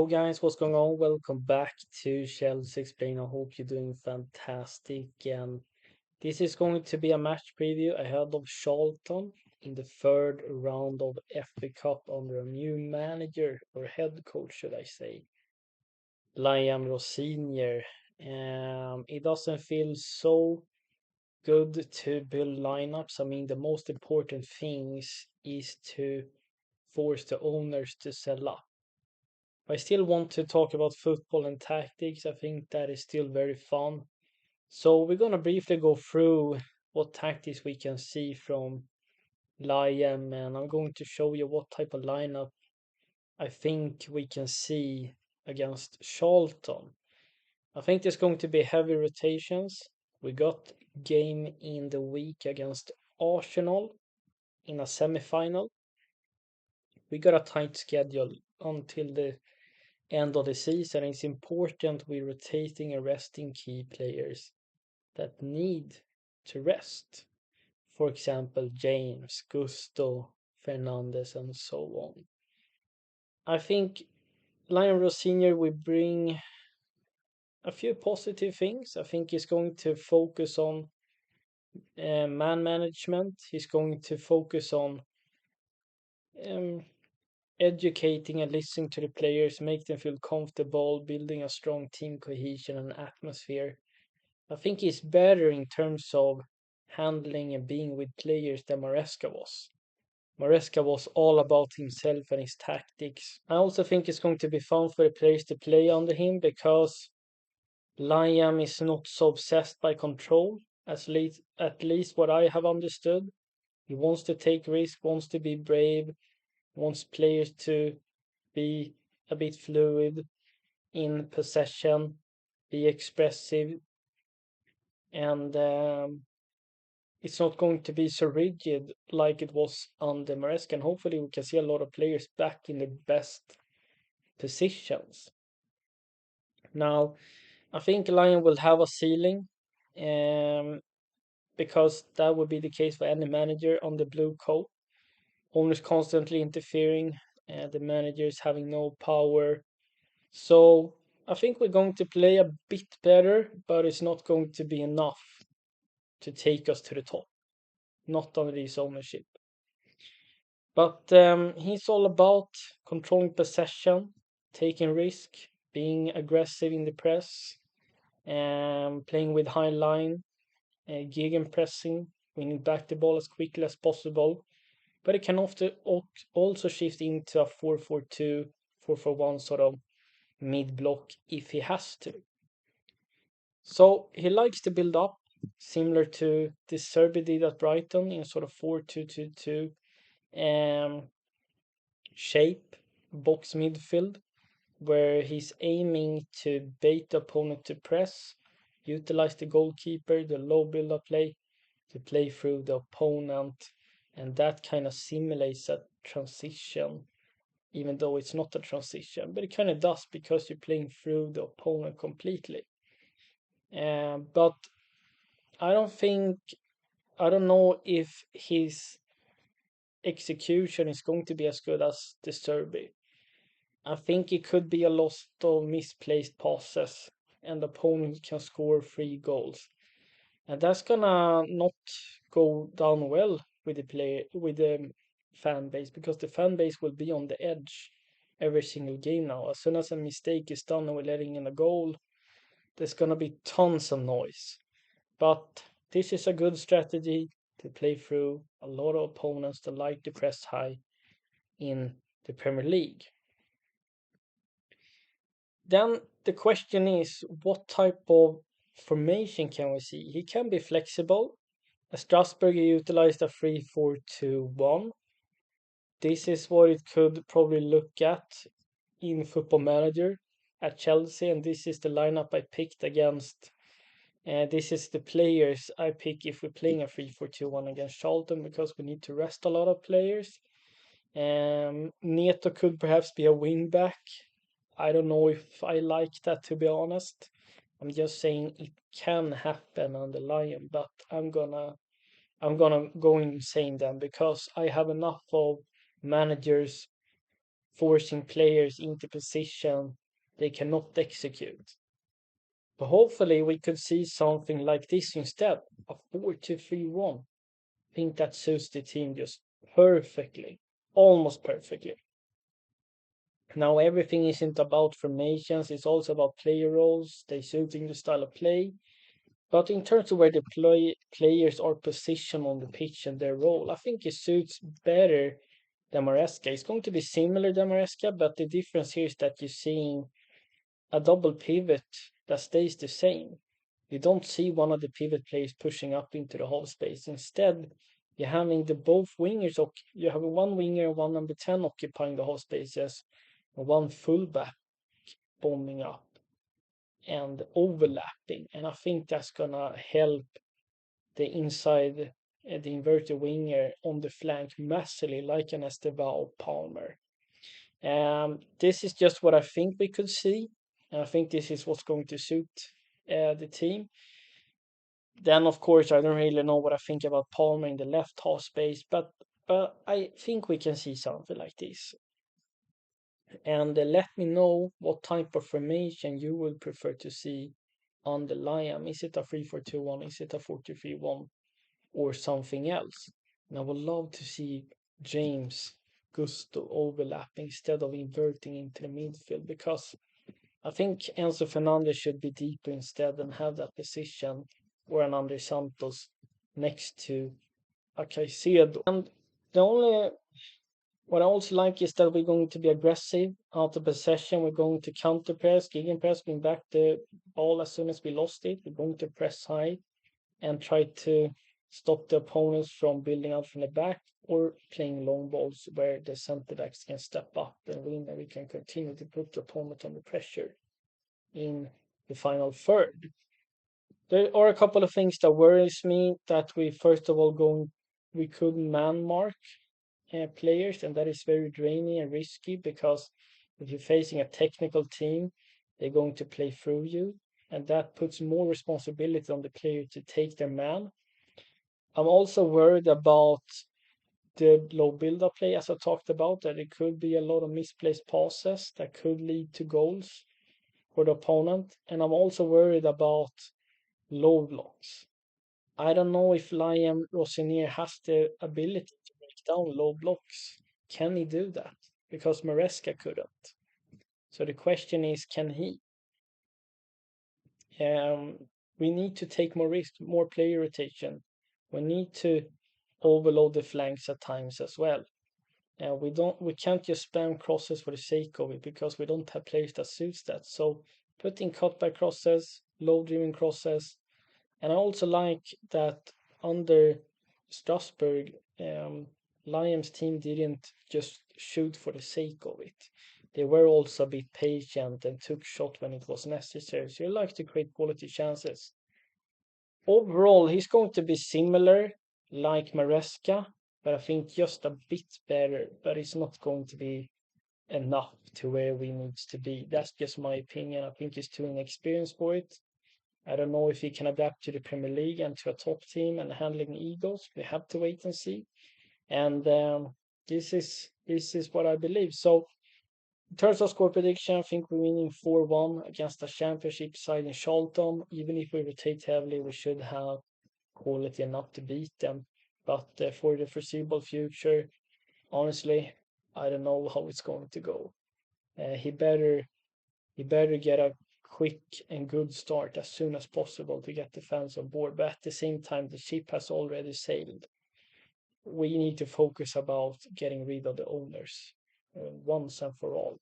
Hello guys, what's going on? Welcome back to Chelsea Explain. I hope you're doing fantastic. And this is going to be a match preview ahead of Charlton in the third round of FA Cup under a new manager or head coach, should I say, Rosenior. It doesn't feel so good to build lineups. I mean, the most important things is to force the owners to sell up. I still want to talk about football and tactics. I think that is still very fun. So we're gonna briefly go through what tactics we can see from Liam, and I'm going to show you what type of lineup I think we can see against Charlton. I think there's going to be heavy rotations. We got game in the week against Arsenal in a semi-final. We got a tight schedule until the end of the season. It's important we're rotating and resting key players that need to rest. For example, James, Gusto, Fernandez, and so on. I think Lionel Senior will bring a few positive things. I think he's going to focus on man management. He's going to focus on um, educating and listening to the players, make them feel comfortable, building a strong team cohesion and atmosphere. I think he's better in terms of handling and being with players than Maresca was. Maresca was all about himself and his tactics. I also think it's going to be fun for the players to play under him because Liam is not so obsessed by control, at least what I have understood. He wants to take risks, wants to be brave, wants players to be a bit fluid in possession, be expressive, and it's not going to be so rigid like it was under Maresca. And hopefully, we can see a lot of players back in the best positions. Now, I think Lion will have a ceiling, um, because that would be the case for any manager on the blue coat. Owners constantly interfering, the managers having no power. So I think we're going to play a bit better, but it's not going to be enough to take us to the top. Not under his ownership. But he's all about controlling possession, taking risk, being aggressive in the press, playing with high line, gegenpressing, winning back the ball as quickly as possible. But it can often also shift into a 4-4-2, 4-4-1 sort of mid block if he has to. So he likes to build up, similar to this Serbi did at Brighton in sort of 4-2-2-2 shape, box midfield, where he's aiming to bait the opponent to press, utilize the goalkeeper, the low build-up play to play through the opponent, and that kind of simulates a transition, even though it's not a transition, but it kind of does because you're playing through the opponent completely. But I don't think, I don't know if his execution is going to be as good as the Serbi. I think it could be a lot of misplaced passes, and the opponent can score 3 goals. And that's gonna not go down well with the fan base, because the fan base will be on the edge every single game now. As soon as a mistake is done and we're letting in a goal, there's gonna be tons of noise. But this is a good strategy to play through a lot of opponents that like to press high in the Premier League. Then the question is, what type of formation can we see? He can be flexible. Strasbourg utilized a 3-4-2-1. This is what it could probably look at in Football Manager at Chelsea, and this is the lineup I picked against. This is the players I pick if we're playing a 3-4-2-1 against Charlton, because we need to rest a lot of players. Neto could perhaps be a wing back. I don't know if I like that, to be honest. I'm just saying it can happen on the Lion, but I'm gonna go insane then, because I have enough of managers forcing players into position they cannot execute. But hopefully we could see something like this instead, a 4-2-3-1. I think that suits the team just perfectly, almost perfectly. Now everything isn't about formations, it's also about player roles, they suiting the style of play. But in terms of where the players are positioned on the pitch and their role, I think it suits better than Maresca. It's going to be similar to Maresca, but the difference here is that you're seeing a double pivot that stays the same. You don't see one of the pivot players pushing up into the half space. Instead, you're having the both wingers, you have one winger and one number 10 occupying the half spaces, and one fullback bombing up and overlapping. And I think that's gonna help the inside, the inverted winger on the flank massively, like an Estevao Palmer. This is just what I think we could see, and I think this is what's going to suit the team. Then, of course, I don't really know what I think about Palmer in the left half space, but I think we can see something like this. And let me know what type of formation you will prefer to see on the Liam. Is it a 3-4-2-1? Is it a 4-2-3-1? Or something else? And I would love to see James Gusto overlapping instead of inverting into the midfield, because I think Enzo Fernandez should be deeper instead and have that position, or an Andre Santos next to a Caicedo. And the only what I also like is that we're going to be aggressive out of possession. We're going to counter press, gegenpress, bring back the ball as soon as we lost it. We're going to press high and try to stop the opponents from building out from the back or playing long balls where the centre backs can step up and win, and we can continue to put the opponent under pressure in the final third. There are a couple of things that worries me, that we first of all we could man mark players, and that is very draining and risky, because if you're facing a technical team, they're going to play through you, and that puts more responsibility on the player to take their man. I'm also worried about the low build-up play, as I talked about, that it could be a lot of misplaced passes that could lead to goals for the opponent. And I'm also worried about low blocks. I don't know if Liam Rosenior has the ability to break down low blocks. Can he do that? Because Maresca couldn't. So the question is, can he? We need to take more risk, more player rotation. We need to overload the flanks at times as well. We can't just spam crosses for the sake of it, because we don't have players that suits that. So putting cutback crosses, low driven crosses, and I also like that under Strasbourg, Lions team didn't just shoot for the sake of it. They were also a bit patient and took shot when it was necessary. So you like to create quality chances. Overall, he's going to be similar like Maresca, but I think just a bit better. But it's not going to be enough to where we needs to be. That's just my opinion. I think he's too inexperienced for it. I don't know if he can adapt to the Premier League and to a top team and handling egos. We have to wait and see. And this is what I believe. So in terms of score prediction, I think we're winning 4-1 against the championship side in Charlton. Even if we rotate heavily, we should have quality enough to beat them. But for the foreseeable future, honestly, I don't know how it's going to go. He better get a quick and good start as soon as possible to get the fans on board. But at the same time, the ship has already sailed. We need to focus about getting rid of the owners once and for all.